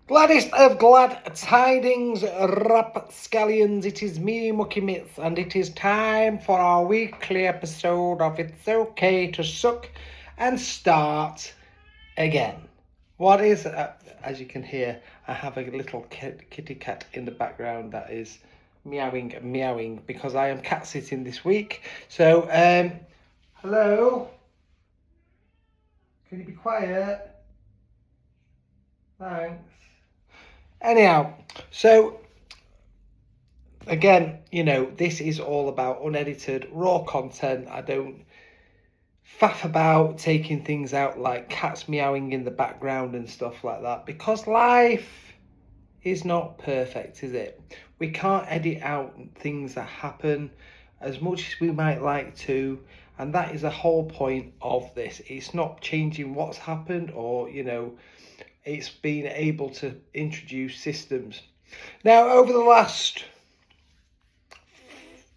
Gladdest of glad tidings, rapscallions. It is me, Mucky Mitts, and it is time for our weekly episode of It's Okay to Suck and Start Again. What is, as you can hear, I have a little kitty cat in the background that is meowing because I am cat sitting this week. So, hello? Can you be quiet? Thanks. Anyhow, so again, this is all about unedited, raw content. I don't faff about taking things out like cats meowing in the background and stuff like that because life is not perfect, is it? We can't edit out things that happen as much as we might like to, and that is the whole point of this. It's not changing what's happened, or it's being able to introduce systems. Now, over the last,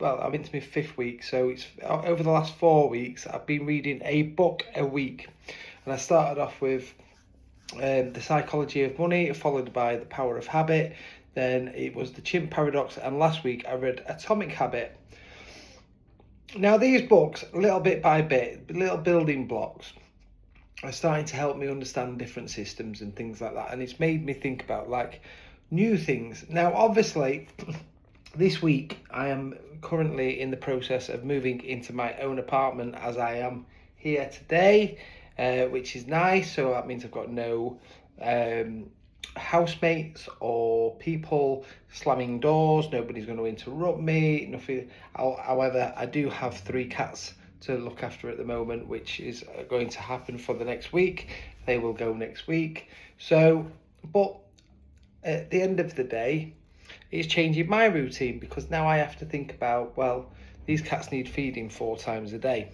I'm into my 5th week, so it's over the last 4 weeks, I've been reading a book a week. And I started off with The Psychology of Money, followed by The Power of Habit. Then it was The Chimp Paradox, and last week I read Atomic Habit. Now, these books, little bit by bit, little building blocks, are starting to help me understand different systems and things like that. And it's made me think about like new things. Now, obviously, this week I am currently in the process of moving into my own apartment as I am here today, which is nice. So that means I've got no housemates or people slamming doors. Nobody's going to interrupt me. Nothing. However, I do have 3 cats to look after at the moment, which is going to happen for the next week. They will go next week. So, but at the end of the day, it's changing my routine because now I have to think about, well, these cats need feeding 4 times a day.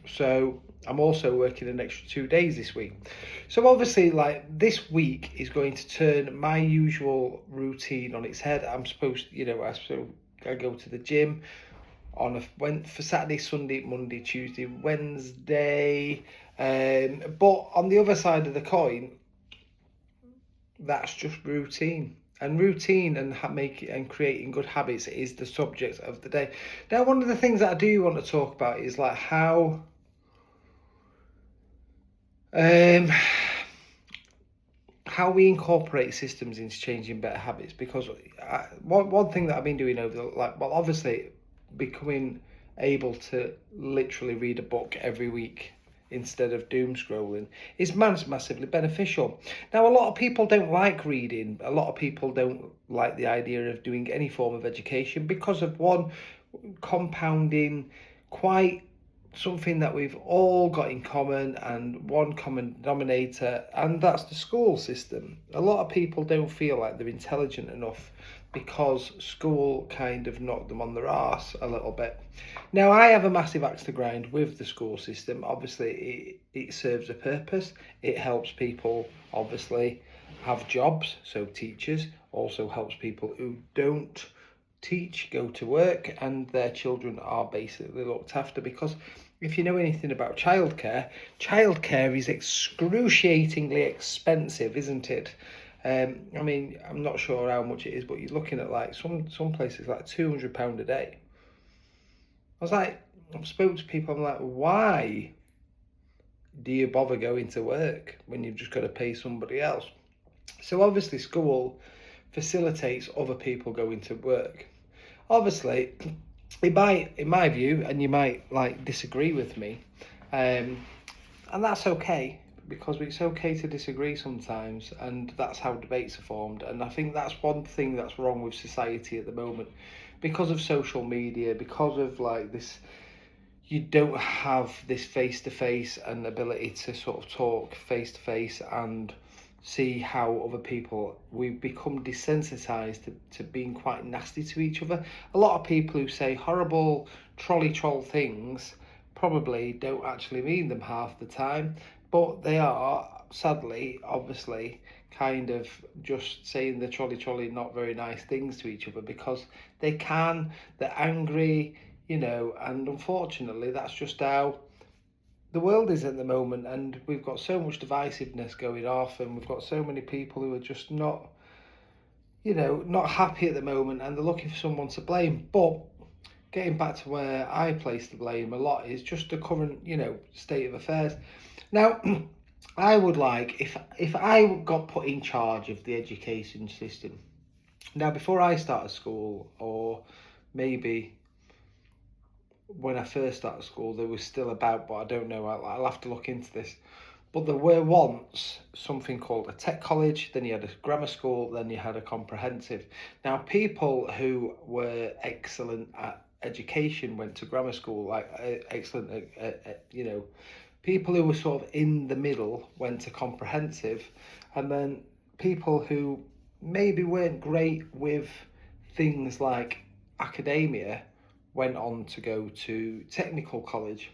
So I'm also working an extra 2 days this week. So obviously, like, this week is going to turn my usual routine on its head. I'm supposed, I go to the gym went for Saturday, Sunday, Monday, Tuesday, Wednesday. But on the other side of the coin, that's just routine. And routine and creating good habits is the subject of the day. Now, one of the things that I do want to talk about is like how we incorporate systems into changing better habits. Because one thing that I've been doing obviously becoming able to literally read a book every week instead of doom scrolling is massively beneficial. Now, a lot of people don't like reading. A lot of people don't like the idea of doing any form of education because of one compounding quite something that we've all got in common, and one common denominator, and that's the school system. A lot of people don't feel like they're intelligent enough because school kind of knocked them on their arse a little bit. Now, I have a massive axe to grind with the school system. Obviously, it serves a purpose. It helps people, obviously, have jobs. So teachers also helps people who don't teach go to work and their children are basically looked after. Because if you know anything about childcare is excruciatingly expensive, isn't it? I mean, I'm not sure how much it is, but you're looking at like some places like £200 a day. I was like, I spoke to people, I'm like, why do you bother going to work when you've just got to pay somebody else? So obviously school facilitates other people going to work. Obviously, in my view, and you might like disagree with me, and that's okay, because it's okay to disagree sometimes, and that's how debates are formed. And I think that's one thing that's wrong with society at the moment, because of social media, because of like this, you don't have this face-to-face and ability to sort of talk face-to-face and see how other people, we become desensitized to being quite nasty to each other. A lot of people who say horrible troll things probably don't actually mean them half the time, but they are sadly, obviously, kind of just saying the trolley not very nice things to each other because they're angry, and unfortunately that's just how the world is at the moment, and we've got so much divisiveness going off, and we've got so many people who are just not, not happy at the moment, and they're looking for someone to blame. But getting back to where I place the blame a lot is just the current, state of affairs. Now, I would like, if I got put in charge of the education system, now before I started school, or maybe when I first started school, there was still about, but I don't know, I'll have to look into this. But there were once something called a tech college, then you had a grammar school, then you had a comprehensive. Now, people who were excellent at education went to grammar school, like excellent, people who were sort of in the middle went to comprehensive, and then people who maybe weren't great with things like academia went on to go to technical college.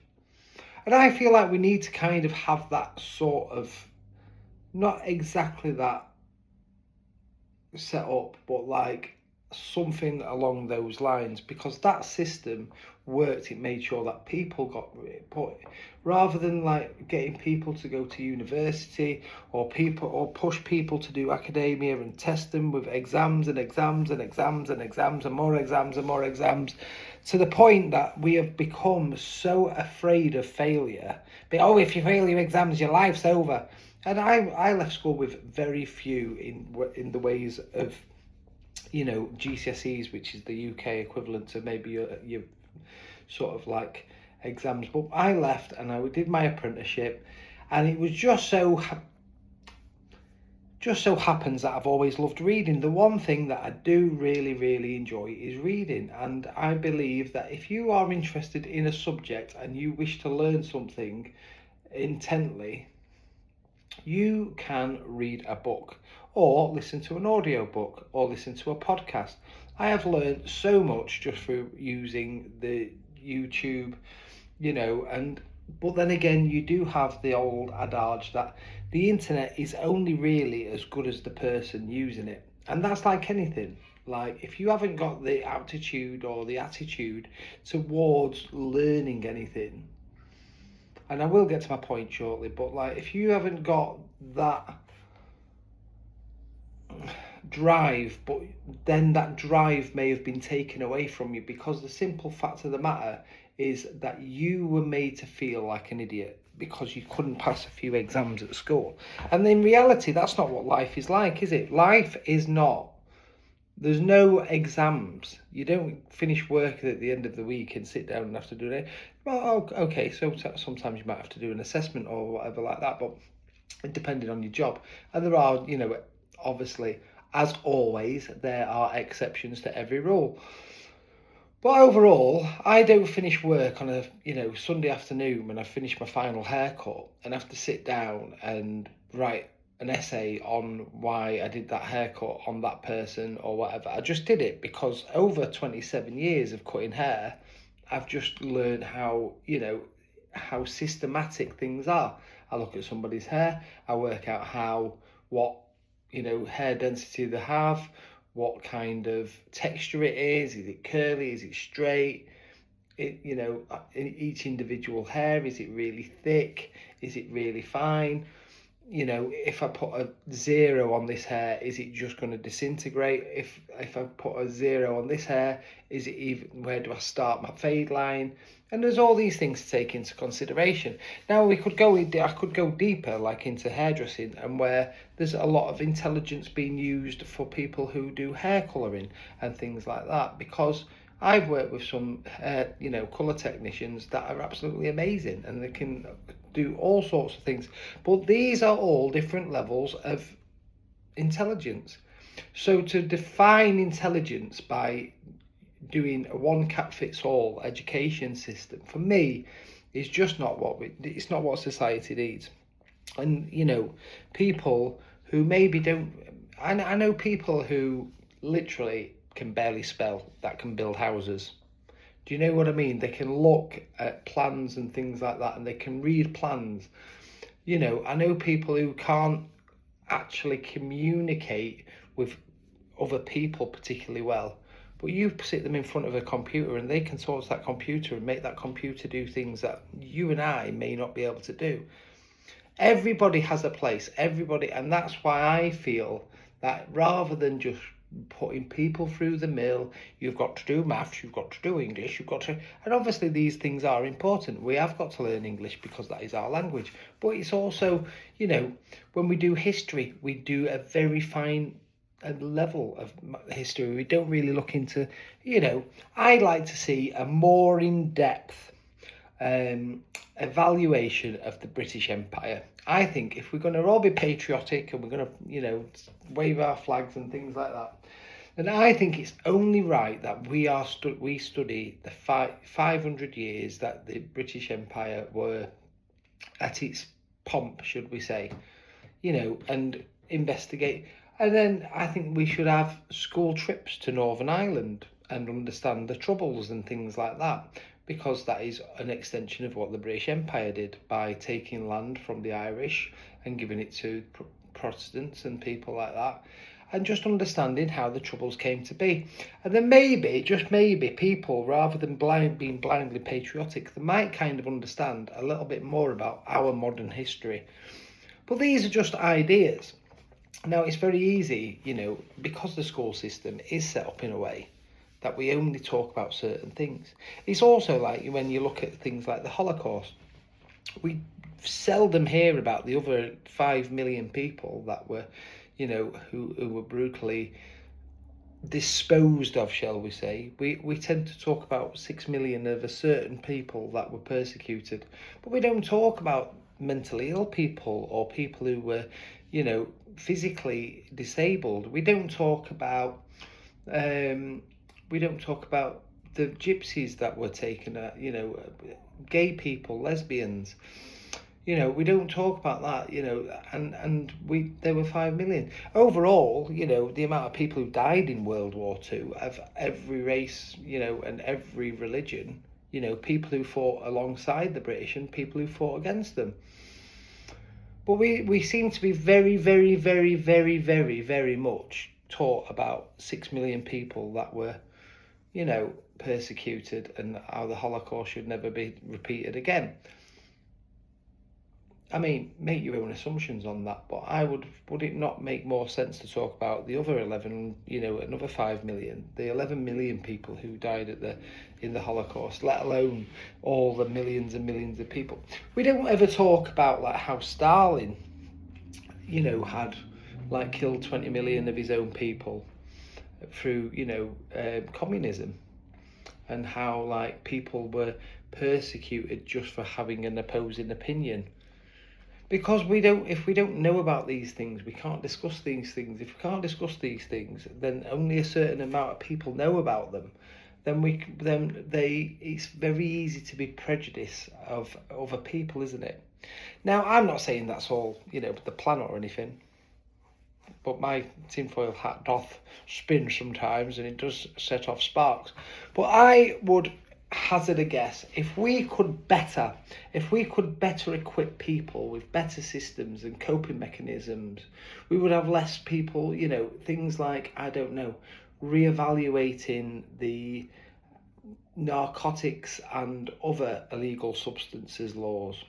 And I feel like we need to kind of have that sort of, not exactly that set up, but like something along those lines, because that system worked. It made sure that people got put, rather than like getting people to go to university, or push people to do academia and test them with exams and exams and exams and exams and more exams and more exams, to the point that we have become so afraid of failure. But if you fail your exams, your life's over. And I left school with very few in the ways of, GCSEs, which is the UK equivalent to maybe your sort of like exams. But I left and I did my apprenticeship, and it was just so happens that I've always loved reading. The one thing that I do really, really enjoy is reading. And I believe that if you are interested in a subject and you wish to learn something intently, you can read a book, or listen to an audio book, or listen to a podcast. I have learned so much just through using the YouTube, but then again, you do have the old adage that the internet is only really as good as the person using it. And that's like anything. Like, if you haven't got the aptitude or the attitude towards learning anything, and I will get to my point shortly, but like, if you haven't got that drive, but then that drive may have been taken away from you, because the simple fact of the matter is that you were made to feel like an idiot because you couldn't pass a few exams at school. And in reality, that's not what life is like, is it? Life is not. There's no exams. You don't finish work at the end of the week and sit down and have to do it. Well, okay, so sometimes you might have to do an assessment or whatever like that, but depending on your job. And there are, obviously, as always, there are exceptions to every rule. But overall, I don't finish work on a, Sunday afternoon when I finish my final haircut and have to sit down and write an essay on why I did that haircut on that person or whatever. I just did it because over 27 years of cutting hair, I've just learned how systematic things are. I look at somebody's hair, I work out what hair density they have, what kind of texture it is it curly, is it straight, each individual hair, is it really thick, is it really fine? If I put a 0 on this hair, is it just going to disintegrate? If I put a 0 on this hair, is it even, where do I start my fade line? And there's all these things to take into consideration. Now I could go deeper, like into hairdressing, and where there's a lot of intelligence being used for people who do hair colouring and things like that, because I've worked with some colour technicians that are absolutely amazing, and they can do all sorts of things. But these are all different levels of intelligence. So to define intelligence by doing a one-cap-fits-all education system, for me, is just not it's not what society needs. And, people who maybe don't... I know people who literally can barely spell that can build houses. Do you know what I mean? They can look at plans and things like that, and they can read plans. I know people who can't actually communicate with other people particularly well, but you sit them in front of a computer and they can talk to that computer and make that computer do things that you and I may not be able to do. Everybody has a place, everybody, and that's why I feel that rather than just putting people through the mill, you've got to do maths, you've got to do English, you've got to, and obviously these things are important. We have got to learn English because that is our language, but it's also, when we do history, we do a very fine level of history. We don't really look into, I'd like to see a more in-depth evaluation of the British Empire. I think if we're going to all be patriotic and we're going to, wave our flags and things like that, then I think it's only right that we study the 500 years that the British Empire were at its pomp, should we say, and investigate. And then I think we should have school trips to Northern Ireland and understand the Troubles and things like that, because that is an extension of what the British Empire did by taking land from the Irish and giving it to Protestants and people like that, and just understanding how the Troubles came to be. And then maybe, just maybe, people, rather than being blindly patriotic, they might kind of understand a little bit more about our modern history. But these are just ideas. Now, it's very easy, because the school system is set up in a way that we only talk about certain things. It's also like when you look at things like the Holocaust, we seldom hear about the other 5 million people that were, who were brutally disposed of, shall we say. We tend to talk about 6 million of a certain people that were persecuted, but we don't talk about mentally ill people or people who were, physically disabled. We don't talk about the gypsies that were taken, gay people, lesbians. We don't talk about that, and there were 5 million. Overall, the amount of people who died in World War II of every race, and every religion, people who fought alongside the British and people who fought against them. But we seem to be very, very, very, very, very, very much taught about 6 million people that were, persecuted, and how the Holocaust should never be repeated again. I mean, make your own assumptions on that, but would it not make more sense to talk about the other 11, another 5 million, the 11 million people who died in the Holocaust, let alone all the millions and millions of people? We don't ever talk about like how Stalin, had like killed 20 million of his own people through, communism, and how like people were persecuted just for having an opposing opinion. Because if we don't know about these things, we can't discuss these things. If we can't discuss these things, then only a certain amount of people know about them. It's very easy to be prejudiced of other people, isn't it? Now, I'm not saying that's all, the planet or anything, but my tinfoil hat doth spin sometimes, and it does set off sparks. But I would hazard a guess, if we could better equip people with better systems and coping mechanisms, we would have less people, things like, I don't know, reevaluating the narcotics and other illegal substances laws,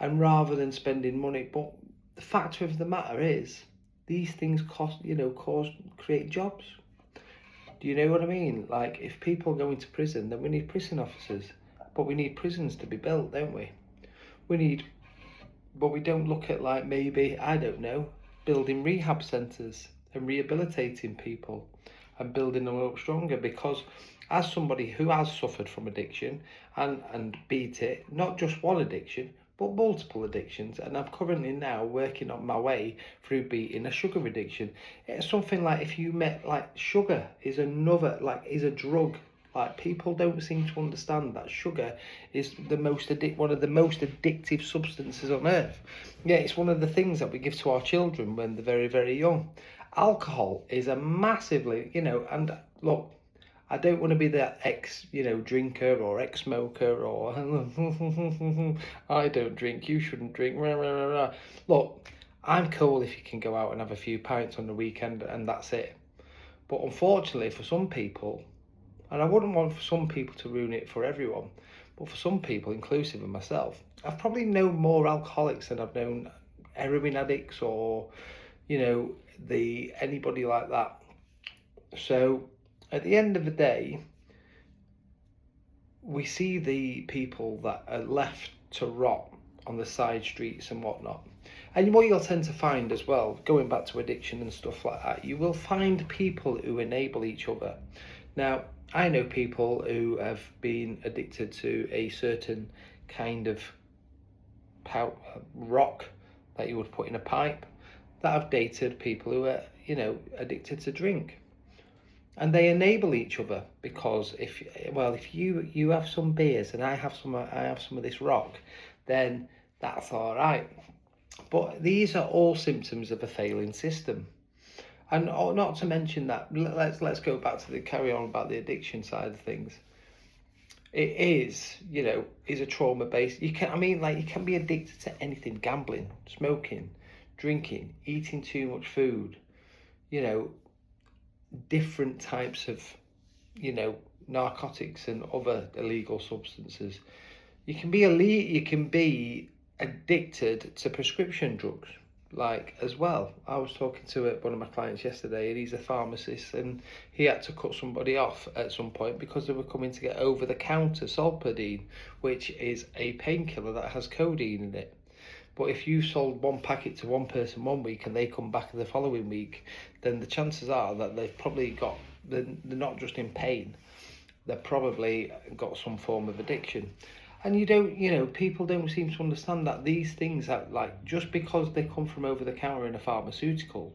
and rather than spending money. But the fact of the matter is, these things create jobs. Do you know what I mean? Like, if people go into prison, then we need prison officers. But we need prisons to be built, don't we? But we don't look at, like, maybe, I don't know, building rehab centres and rehabilitating people and building them up stronger. Because as somebody who has suffered from addiction and beat it, not just one addiction, but multiple addictions, and I'm currently now working on my way through beating a sugar addiction. It's something like, if you met, like, sugar is is a drug. Like, people don't seem to understand that sugar is one of the most addictive substances on earth. Yeah, it's one of the things that we give to our children when they're very, very young. Alcohol is a massively, and look, I don't want to be that drinker or ex-smoker or I don't drink, you shouldn't drink. Look, I'm cool if you can go out and have a few pints on the weekend and that's it. But unfortunately for some people, And I wouldn't want for some people to ruin it for everyone, but for some people, inclusive of myself, I've probably known more alcoholics than I've known heroin addicts or, anybody like that. So at the end of the day, we see the people that are left to rot on the side streets and whatnot. And what you'll tend to find as well, going back to addiction and stuff like that, you will find people who enable each other. Now, I know people who have been addicted to a certain kind of rock that you would put in a pipe, that have dated people who are, addicted to drink. And they enable each other, because if you have some beers and I have some of this rock, then that's all right. But these are all symptoms of a failing system. And not to mention that, let's go back to carry on about the addiction side of things. It is, is a trauma based. You can be addicted to anything: gambling, smoking, drinking, eating too much food, different types of, narcotics and other illegal substances. You can be addicted to prescription drugs, as well. I was talking to one of my clients yesterday, and he's a pharmacist, and he had to cut somebody off at some point because they were coming to get over-the-counter Solpadeine, which is a painkiller that has codeine in it. But if you sold one packet to one person one week and they come back the following week, then the chances are that they've probably they're not just in pain, they've probably got some form of addiction. And people don't seem to understand that these things that, just because they come from over the counter in a pharmaceutical,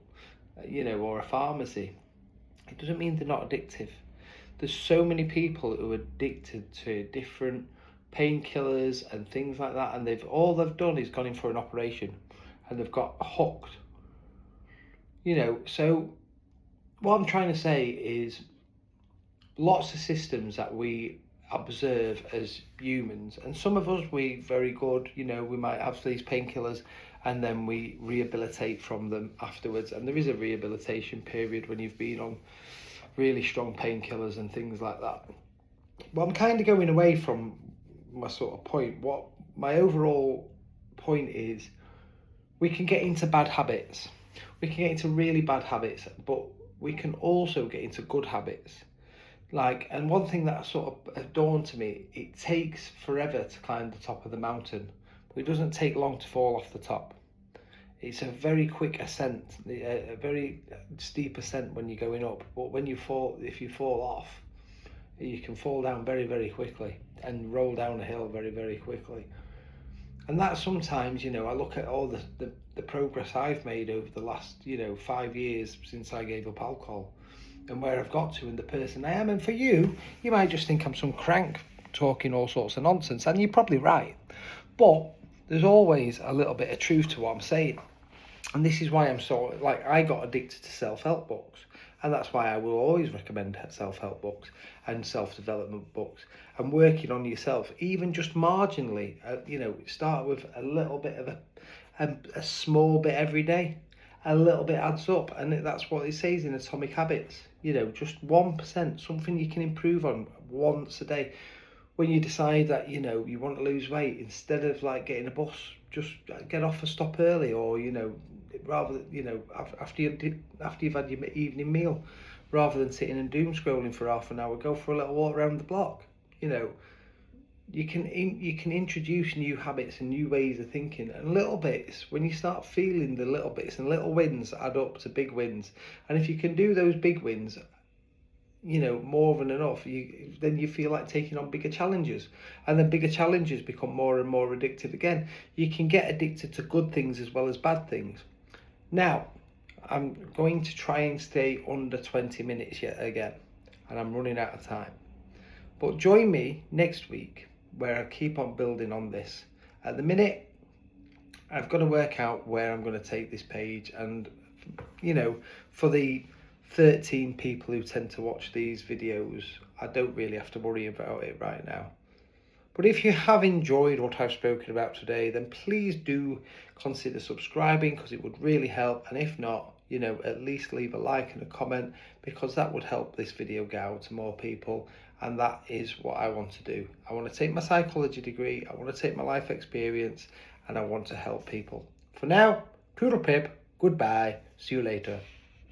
or a pharmacy, it doesn't mean they're not addictive. There's so many people who are addicted to different painkillers and things like that, and all they've done is gone in for an operation and they've got hooked. So what I'm trying to say is, lots of systems that we observe as humans, and some of us, we very good, we might have these painkillers and then we rehabilitate from them afterwards, and there is a rehabilitation period when you've been on really strong painkillers and things like that. Well, I'm kind of going away from my sort of point. What my overall point is, we can get into bad habits. We can get into really bad habits, but we can also get into good habits. And one thing that sort of dawned to me, it takes forever to climb the top of the mountain, but it doesn't take long to fall off the top. It's a very quick ascent, a very steep ascent when you're going up, but if you fall off, you can fall down very, very quickly and roll down a hill very, very quickly. And that sometimes, I look at all the progress I've made over the last, 5 years since I gave up alcohol, and where I've got to and the person I am. And for you might just think I'm some crank talking all sorts of nonsense, and you're probably right. But there's always a little bit of truth to what I'm saying. And this is why I'm I got addicted to self-help books. And that's why I will always recommend self-help books and self-development books, and working on yourself, even just marginally. Start with a little bit of a small bit every day. A little bit adds up, and that's what it says in Atomic Habits. Just 1%, something you can improve on once a day. When you decide that you want to lose weight, instead of getting a bus, just get off a stop early, or rather after you've had your evening meal, rather than sitting and doom scrolling for half an hour, go for a little walk around the block. You can introduce new habits and new ways of thinking, and little bits. When you start feeling the little bits, and little wins add up to big wins, and if you can do those big wins, more than enough, then you feel like taking on bigger challenges, and then bigger challenges become more and more addictive again. You can get addicted to good things as well as bad things. Now, I'm going to try and stay under 20 minutes yet again, and I'm running out of time. But join me next week, where I keep on building on this. At the minute, I've got to work out where I'm going to take this page, and for the 13 people who tend to watch these videos, I don't really have to worry about it right now. But if you have enjoyed what I've spoken about today, then please do consider subscribing, because it would really help. And if not, you know, at least leave a like and a comment, because that would help this video get out to more people. And that is what I want to do. I want to take my psychology degree, I want to take my life experience, and I want to help people. For now, toodle pip, goodbye, see you later.